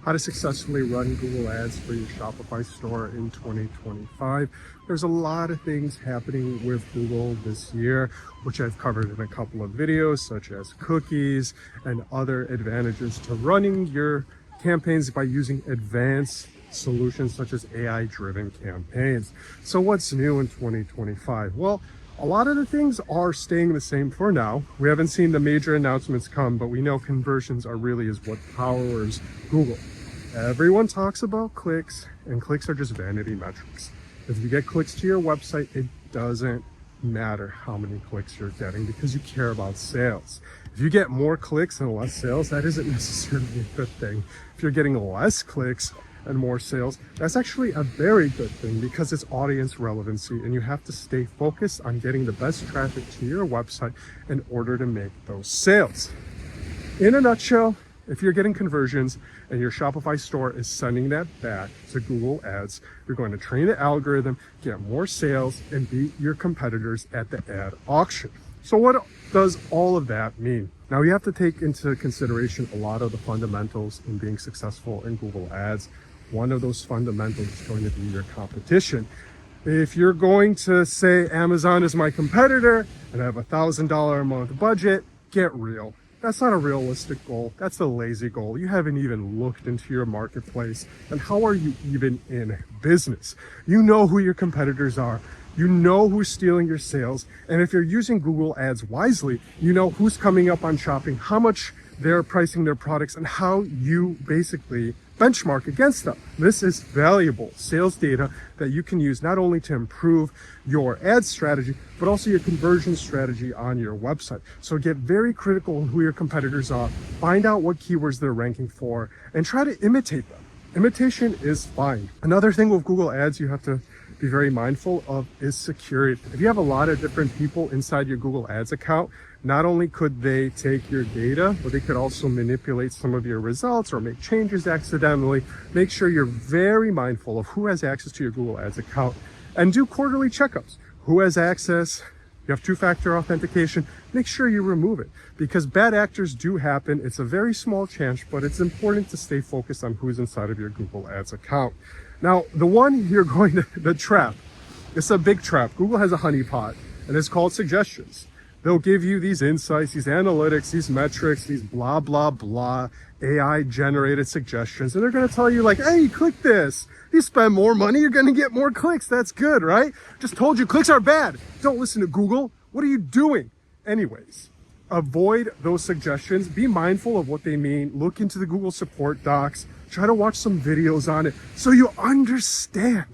how to successfully run Google Ads for your Shopify store in 2025. There's a lot of things happening with Google this year, which I've covered in a couple of videos, such as cookies and other advantages to running your campaigns by using advanced solutions such as AI-driven campaigns. So what's new in 2025? Well, a lot of the things are staying the same for now. We haven't seen the major announcements come, but we know conversions are really is what powers Google. Everyone talks about clicks, and clicks are just vanity metrics. If you get clicks to your website, it doesn't matter how many clicks you're getting because you care about sales. If you get more clicks and less sales, that isn't necessarily a good thing. If you're getting less clicks and more sales, that's actually a very good thing because it's audience relevancy, and you have to stay focused on getting the best traffic to your website in order to make those sales. In a nutshell, if you're getting conversions and your Shopify store is sending that back to Google Ads, you're going to train the algorithm, get more sales, and beat your competitors at the ad auction. So what does all of that mean? Now, you have to take into consideration a lot of the fundamentals in being successful in Google Ads. One of those fundamentals is going to be your competition. If you're going to say Amazon is my competitor and I have $1,000 a month budget, get real. That's not a realistic goal. That's a lazy goal. You haven't even looked into your marketplace. And how are you even in business? You know who your competitors are. You know who's stealing your sales. And if you're using Google Ads wisely, you know who's coming up on shopping, how much they're pricing their products, and how you basically benchmark against them. This is valuable sales data that you can use not only to improve your ad strategy, but also your conversion strategy on your website. So get very critical on who your competitors are, find out what keywords they're ranking for, and try to imitate them. Imitation is fine. Another thing with Google Ads you have to be very mindful of is security. If you have a lot of different people inside your Google Ads account, not only could they take your data, but they could also manipulate some of your results or make changes accidentally. Make sure you're very mindful of who has access to your Google Ads account and do quarterly checkups. Who has access? You have two-factor authentication. Make sure you remove it because bad actors do happen. It's a very small chance, but it's important to stay focused on who's inside of your Google Ads account. Now, the one you're going to, the trap, it's a big trap. Google has a honeypot, and it's called suggestions. They'll give you these insights, these analytics, these metrics, these blah, blah, blah, AI generated suggestions. And they're going to tell you like, hey, click this. You spend more money, you're going to get more clicks. That's good, right? Just told you clicks are bad. Don't listen to Google. What are you doing? Anyways, avoid those suggestions. Be mindful of what they mean. Look into the Google support docs. Try to watch some videos on it so you understand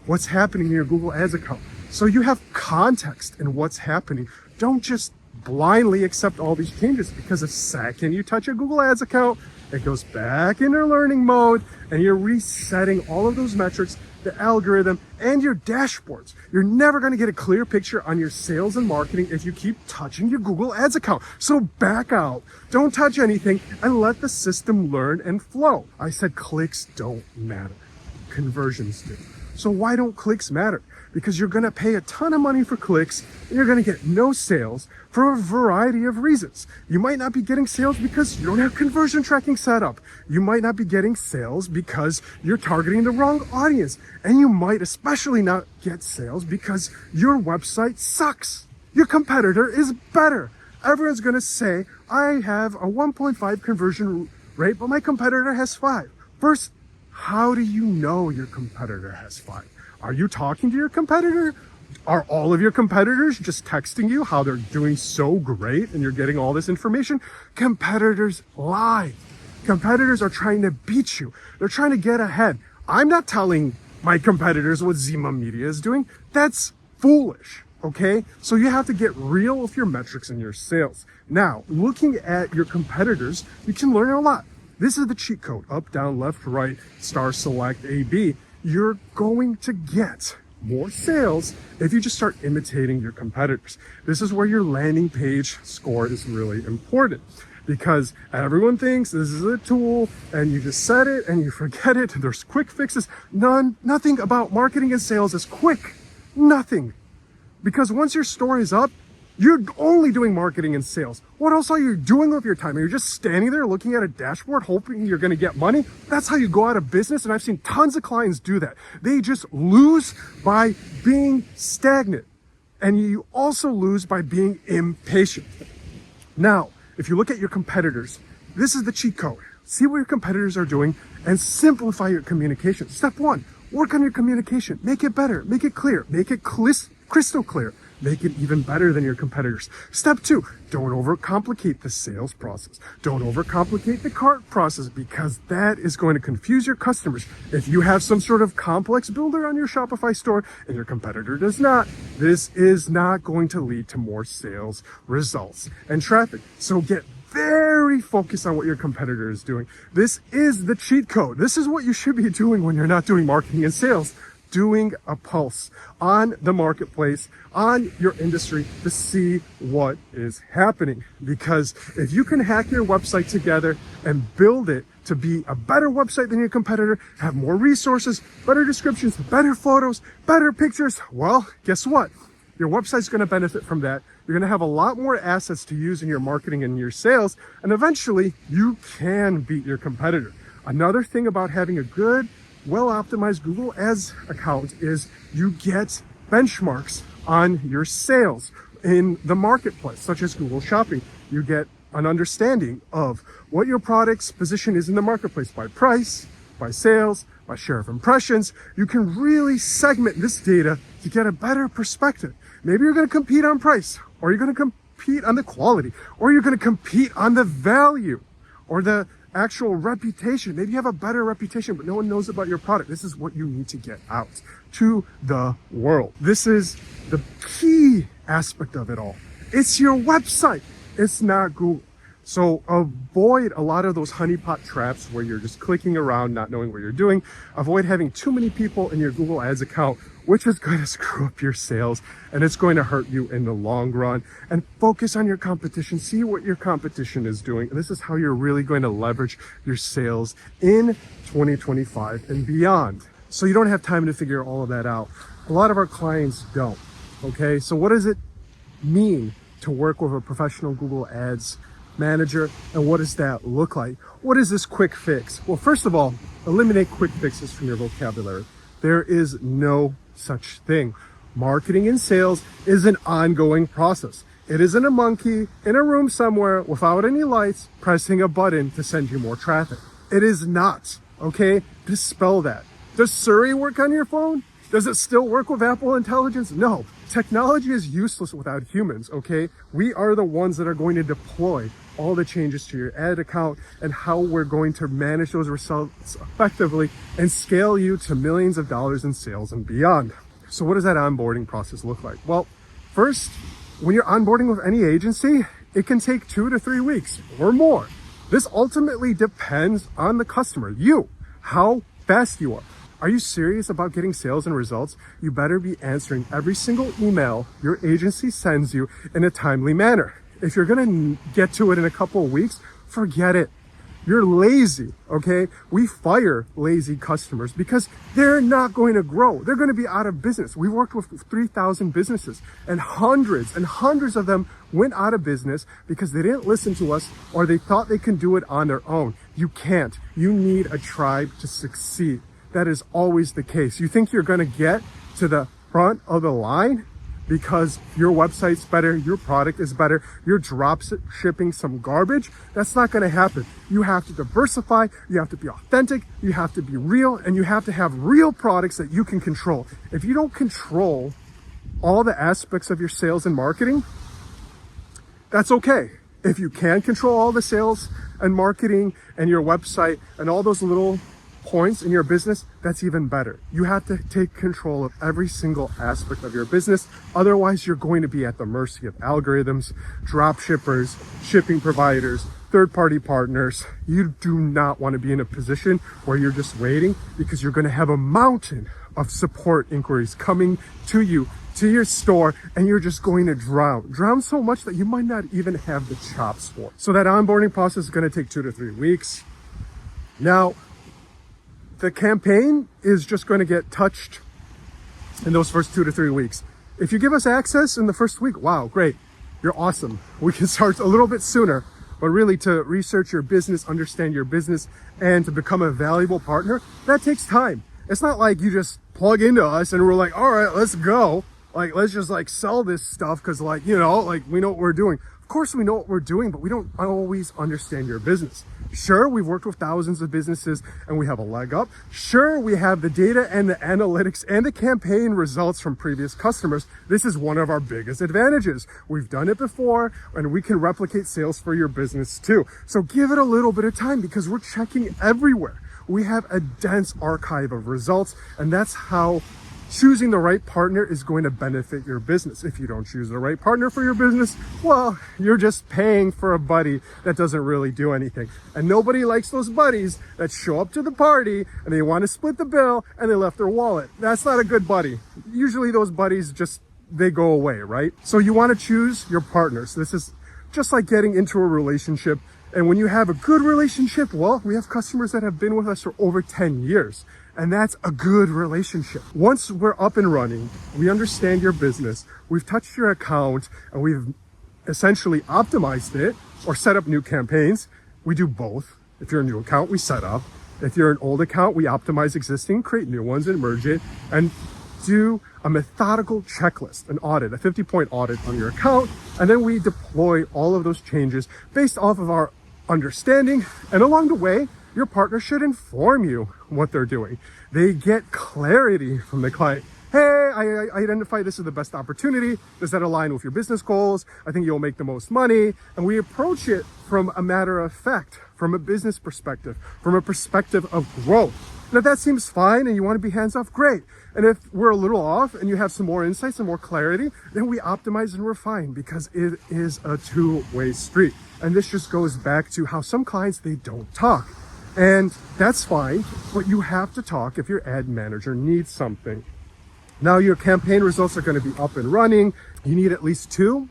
what's happening in your Google Ads account. So you have context in what's happening. Don't just blindly accept all these changes because the second you touch a Google Ads account, it goes back into learning mode and you're resetting all of those metrics, the algorithm, and your dashboards. You're never going to get a clear picture on your sales and marketing if you keep touching your Google Ads account. So back out, don't touch anything, and let the system learn and flow. I said clicks don't matter. Conversions do. So why don't clicks matter? Because you're going to pay a ton of money for clicks and you're going to get no sales for a variety of reasons. You might not be getting sales because you don't have conversion tracking set up. You might not be getting sales because you're targeting the wrong audience. And you might especially not get sales because your website sucks. Your competitor is better. Everyone's going to say, I have a 1.5 conversion rate, but my competitor has 5. First, how do you know your competitor has 5? Are you talking to your competitor? Are all of your competitors just texting you how they're doing so great and you're getting all this information? Competitors lie. Competitors are trying to beat you. They're trying to get ahead. I'm not telling my competitors what Zima Media is doing. That's foolish, okay? So you have to get real with your metrics and your sales. Now, looking at your competitors, you can learn a lot. This is the cheat code, up, down, left, right, star, select, A, B. You're going to get more sales if you just start imitating your competitors. This is where your landing page score is really important because everyone thinks this is a tool and you just set it and you forget it. There's quick fixes. Nothing about marketing and sales is quick. Nothing. Because once your store is up, You're only doing marketing and sales. What else are you doing with your time? Are you just standing there looking at a dashboard hoping you're going to get money? That's how you go out of business. And I've seen tons of clients do that. They just lose by being stagnant. And you also lose by being impatient. Now, if you look at your competitors, this is the cheat code. See what your competitors are doing and simplify your communication. Step one, work on your communication. Make it better. Make it clear. Make it crystal clear. Make it even better than your competitors. Step two, don't overcomplicate the sales process. Don't overcomplicate the cart process, because that is going to confuse your customers. If you have some sort of complex builder on your Shopify store and your competitor does not, this is not going to lead to more sales results and traffic. So get very focused on what your competitor is doing. This is the cheat code. This is what you should be doing when you're not doing marketing and sales. Doing a pulse on the marketplace, on your industry, to see what is happening. Because if you can hack your website together and build it to be a better website than your competitor, have more resources, better descriptions, better photos, better pictures, well, guess what? Your website's going to benefit from that. You're going to have a lot more assets to use in your marketing and your sales, and eventually you can beat your competitor. Another thing about having a good, well-optimized Google Ads account is you get benchmarks on your sales in the marketplace, such as Google Shopping. You get an understanding of what your product's position is in the marketplace by price, by sales, by share of impressions. You can really segment this data to get a better perspective. Maybe you're going to compete on price, or you're going to compete on the quality, or you're going to compete on the value or the actual reputation. Maybe you have a better reputation, but no one knows about your product. This is what you need to get out to the world. This is the key aspect of it all. It's your website. It's not Google. So avoid a lot of those honeypot traps where you're just clicking around, not knowing what you're doing. Avoid having too many people in your Google Ads account, which is going to screw up your sales and it's going to hurt you in the long run. And focus on your competition. See what your competition is doing. And this is how you're really going to leverage your sales in 2025 and beyond. So you don't have time to figure all of that out. A lot of our clients don't. Okay, so what does it mean to work with a professional Google Ads manager, and what does that look like? What is this quick fix? Well, first of all, eliminate quick fixes from your vocabulary. There is no such thing. Marketing and sales is an ongoing process. It isn't a monkey in a room somewhere without any lights pressing a button to send you more traffic. It is not, okay? Dispel that. Does Siri work on your phone? Does it still work with Apple Intelligence? No. Technology is useless without humans, okay? We are the ones that are going to deploy all the changes to your ad account and how we're going to manage those results effectively and scale you to millions of dollars in sales and beyond. So what does that onboarding process look like? Well, first, when you're onboarding with any agency, it can take 2 to 3 weeks or more. This ultimately depends on the customer, you, how fast you are. Are you serious about getting sales and results? You better be answering every single email your agency sends you in a timely manner. If you're going to get to it in a couple of weeks, forget it. You're lazy, okay? We fire lazy customers because they're not going to grow. They're going to be out of business. We worked with 3,000 businesses and hundreds of them went out of business because they didn't listen to us or they thought they can do it on their own. You can't. You need a tribe to succeed. That is always the case. You think you're going to get to the front of the line because your website's better, your product is better, you're drop shipping some garbage? That's not going to happen. You have to diversify, you have to be authentic, you have to be real, and you have to have real products that you can control. If you don't control all the aspects of your sales and marketing, that's okay. If you can control all the sales and marketing and your website and all those little points in your business, that's even better. You have to take control of every single aspect of your business. Otherwise, you're going to be at the mercy of algorithms, drop shippers, shipping providers, third-party partners. You do not want to be in a position where you're just waiting, because you're going to have a mountain of support inquiries coming to you, to your store, and you're just going to drown so much that you might not even have the chops for it. So that onboarding process is going to take 2 to 3 weeks. Now, the campaign is just going to get touched in those first 2 to 3 weeks. If you give us access in the first week, wow, great. you're awesome. We can start a little bit sooner, but really to research your business, understand your business, and to become a valuable partner, that takes time. It's not like you just plug into us and we're like, all right, let's go. Like, let's just like sell this stuff because like, you know, like we know what we're doing. Of course we know what we're doing, but we don't always understand your business. Sure, we've worked with thousands of businesses and we have a leg up. Sure, we have the data and the analytics and the campaign results from previous customers. This is one of our biggest advantages. We've done it before and we can replicate sales for your business too. So give it a little bit of time because we're checking everywhere. We have a dense archive of results, and that's how choosing the right partner is going to benefit your business. If you don't choose the right partner for your business, well, you're just paying for a buddy that doesn't really do anything. And nobody likes those buddies that show up to the party and they want to split the bill and they left their wallet. That's not a good buddy. Usually those buddies they go away, right? So you want to choose your partners. This is just like getting into a relationship. And when you have a good relationship, well, we have customers that have been with us for over 10 years. And that's a good relationship. Once we're up and running, we understand your business, we've touched your account, and we've essentially optimized it or set up new campaigns. We do both. If you're a new account, we set up. If you're an old account, we optimize existing, create new ones, and merge it, and do a methodical checklist, an audit, a 50-point audit on your account. And then we deploy all of those changes based off of our understanding. And along the way, your partner should inform you what they're doing. They get clarity from the client. Hey, I identify this as the best opportunity. Does that align with your business goals? I think you'll make the most money. And we approach it from a matter of fact, from a business perspective, from a perspective of growth. And if that seems fine and you want to be hands off, great. And if we're a little off and you have some more insights and more clarity, then we optimize and refine because it is a two-way street. And this just goes back to how some clients, they don't talk. And that's fine, but you have to talk if your ad manager needs something. Now your campaign results are going to be up and running. You need at least 2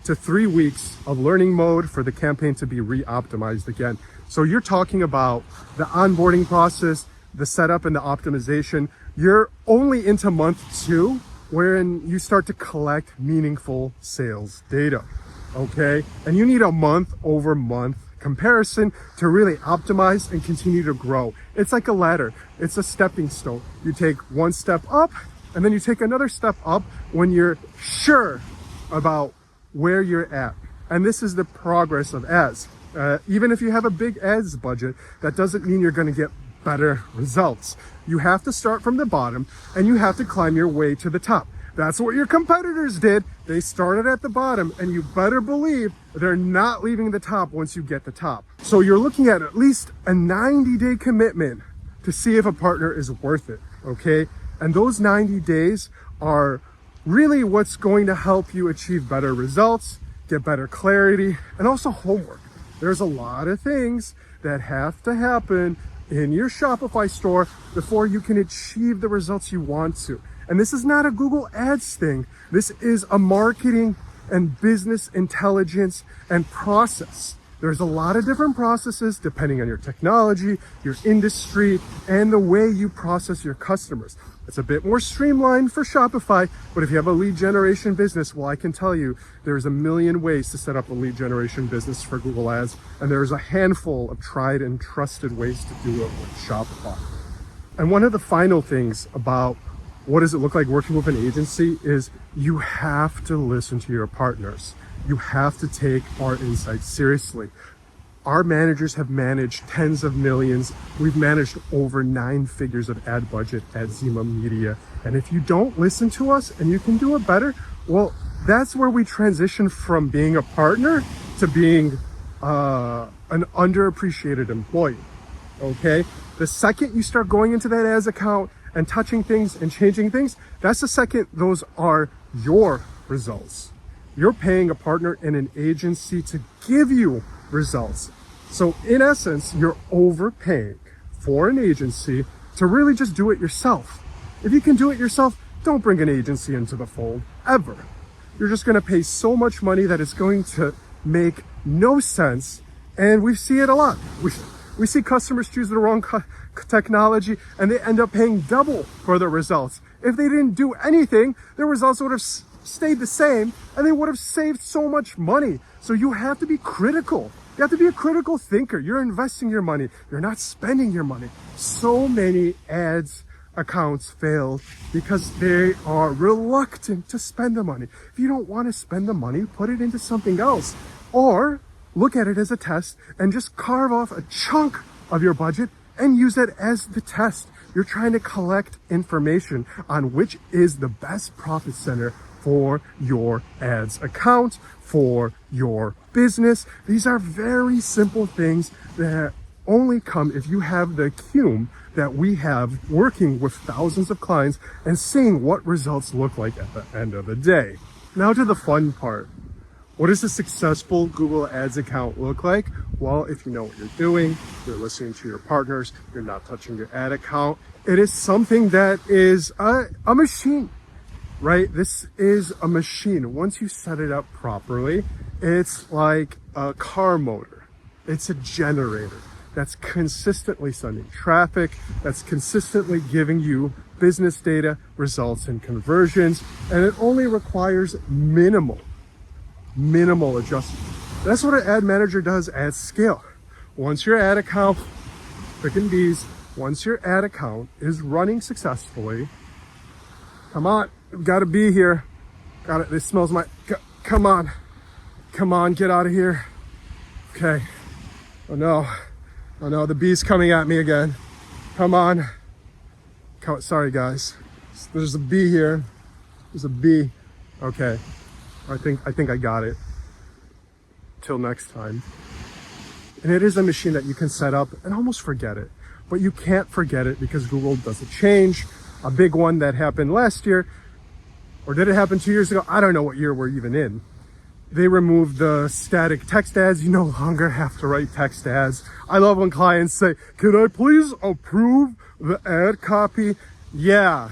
to 3 weeks of learning mode for the campaign to be re-optimized again. So you're talking about the onboarding process, the setup and the optimization. You're only into month 2, wherein you start to collect meaningful sales data, okay? And you need a month-over-month comparison to really optimize and continue to grow. It's like a ladder. It's a stepping stone. You take one step up and then you take another step up when you're sure about where you're at. And this is the progress of ads. Even if you have a big ads budget, that doesn't mean you're going to get better results. You have to start from the bottom and you have to climb your way to the top. That's what your competitors did. They started at the bottom, and you better believe they're not leaving the top once you get the top. So you're looking at least a 90-day commitment to see if a partner is worth it, okay? And those 90 days are really what's going to help you achieve better results, get better clarity, and also homework. There's a lot of things that have to happen in your Shopify store before you can achieve the results you want to. And this is not a Google Ads thing. This is a marketing and business intelligence and process. There's a lot of different processes depending on your technology, your industry, and the way you process your customers. It's a bit more streamlined for Shopify, but if you have a lead generation business, well, I can tell you there's a million ways to set up a lead generation business for Google Ads, and there's a handful of tried and trusted ways to do it with Shopify. And one of the final things about what does it look like working with an agency is you have to listen to your partners. You have to take our insights seriously. Our managers have managed tens of millions. We've managed over 9 figures of ad budget at Zima Media. And if you don't listen to us and you can do it better, well, that's where we transition from being a partner to being an underappreciated employee, okay? The second you start going into that ads account and touching things and changing things, that's the second those are your results. You're paying a partner in an agency to give you results. So in essence, you're overpaying for an agency to really just do it yourself. If you can do it yourself, don't bring an agency into the fold, ever. You're just gonna pay so much money that it's going to make no sense. And we see it a lot. We see customers choose the wrong technology and they end up paying double for the results. If they didn't do anything, their results would have stayed the same and they would have saved so much money. So you have to be critical. You have to be a critical thinker. You're investing your money. You're not spending your money. So many ads accounts fail because they are reluctant to spend the money. If you don't want to spend the money, put it into something else. Or look at it as a test and just carve off a chunk of your budget and use it as the test. You're trying to collect information on which is the best profit center for your ads account, for your business. These are very simple things that only come if you have the acumen that we have working with thousands of clients and seeing what results look like at the end of the day. Now to the fun part. What does a successful Google Ads account look like? Well, if you know what you're doing, you're listening to your partners, you're not touching your ad account, it is something that is a machine, right? This is a machine. Once you set it up properly, it's like a car motor. It's a generator that's consistently sending traffic, that's consistently giving you business data, results, and conversions, and it only requires minimal adjustment. That's what an ad manager does at scale. Once your ad account, freaking bees, once your ad account is running successfully, come on, got to be here. Got it. This smells come on, get out of here. Okay. Oh no, the bee's coming at me again. Come on. Sorry guys. There's a bee here. There's a bee. Okay. I think I got it. Till next time. And it is a machine that you can set up and almost forget it. But you can't forget it because Google doesn't change. A big one that happened last year, or did it happen 2 years ago? I don't know what year we're even in. They removed the static text ads. You no longer have to write text ads. I love when clients say, "Could I please approve the ad copy?" Yeah,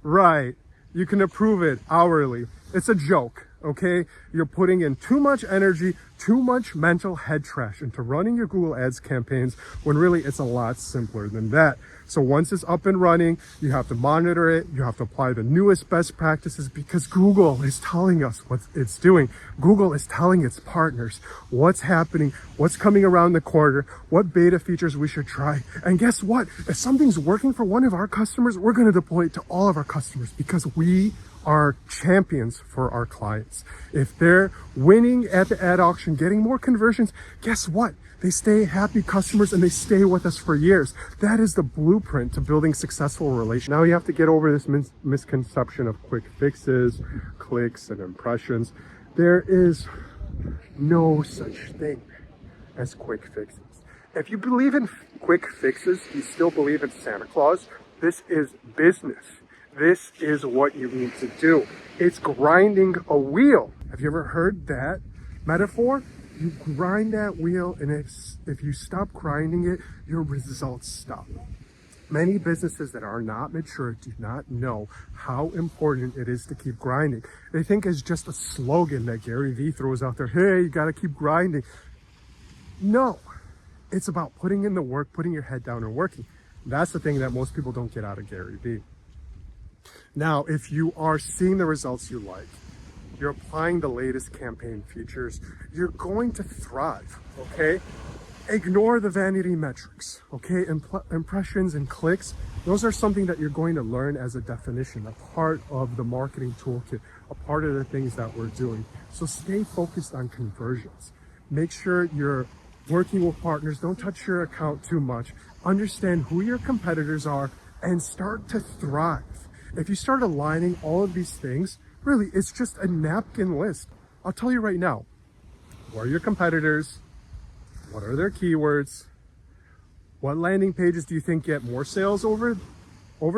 right. You can approve it hourly. It's a joke, okay? You're putting in too much energy, too much mental head trash into running your Google Ads campaigns when really it's a lot simpler than that. So once it's up and running, you have to monitor it. You have to apply the newest best practices because Google is telling us what it's doing. Google is telling its partners what's happening, what's coming around the corner, what beta features we should try. And guess what? If something's working for one of our customers, we're going to deploy it to all of our customers because we are champions for our clients. If they're winning at the ad auction, getting more conversions, guess what? They stay happy customers and they stay with us for years. That is the blueprint to building successful relationships. Now you have to get over this misconception of quick fixes, clicks, and impressions. There is no such thing as quick fixes. If you believe in quick fixes, you still believe in Santa Claus. This is business. This is what you need to do. It's grinding a wheel. Have you ever heard that metaphor? You grind that wheel, and if you stop grinding it, your results stop. Many businesses that are not mature do not know how important it is to keep grinding. They think it's just a slogan that Gary Vee throws out there. Hey, you got to keep grinding. No, it's about putting in the work, putting your head down and working. That's the thing that most people don't get out of Gary Vee. Now, if you are seeing the results you like, you're applying the latest campaign features, you're going to thrive, okay? Ignore the vanity metrics, okay? Impressions and clicks, those are something that you're going to learn as a definition, a part of the marketing toolkit, a part of the things that we're doing. So stay focused on conversions. Make sure you're working with partners. Don't touch your account too much. Understand who your competitors are and start to thrive. If you start aligning all of these things, really, it's just a napkin list. I'll tell you right now, what are your competitors? What are their keywords? What landing pages do you think get more sales over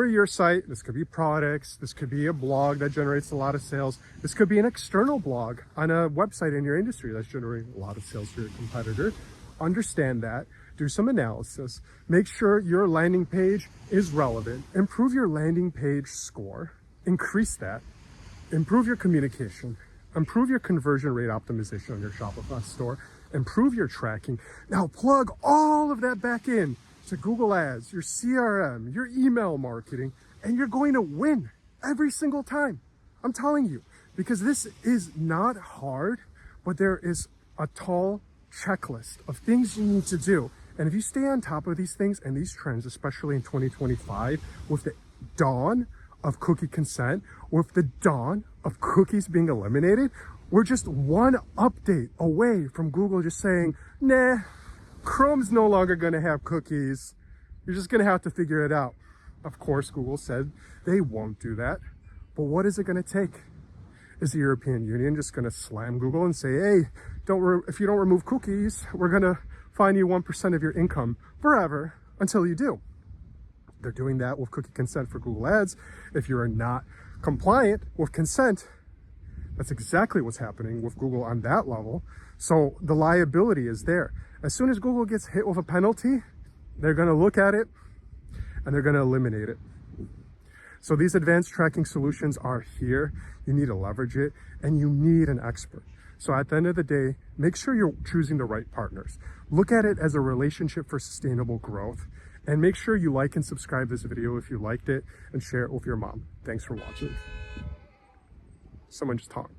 your site? This could be products. This could be a blog that generates a lot of sales. This could be an external blog on a website in your industry that's generating a lot of sales for your competitor. Understand that. Do some analysis. Make sure your landing page is relevant. Improve your landing page score. Increase that. Improve your communication. Improve your conversion rate optimization on your Shopify store. Improve your tracking. Now plug all of that back in to Google Ads, your CRM, your email marketing, and you're going to win every single time. I'm telling you, because this is not hard, but there is a tall checklist of things you need to do. And if you stay on top of these things and these trends, especially in 2025, with the dawn of cookie consent, with the dawn of cookies being eliminated, we're just one update away from Google just saying, nah, Chrome's no longer going to have cookies. You're just going to have to figure it out. Of course, Google said they won't do that. But what is it going to take? Is the European Union just going to slam Google and say, hey, if you don't remove cookies, we're going to fine you 1% of your income forever until you do? They're doing that with cookie consent for Google Ads. If you're not compliant with consent, that's exactly what's happening with Google on that level. So the liability is there. As soon as Google gets hit with a penalty, they're going to look at it and they're going to eliminate it. So these advanced tracking solutions are here. You need to leverage it and you need an expert. So at the end of the day, make sure you're choosing the right partners. Look at it as a relationship for sustainable growth, and make sure you like and subscribe this video if you liked it, and share it with your mom. Thanks for watching. Someone just talked.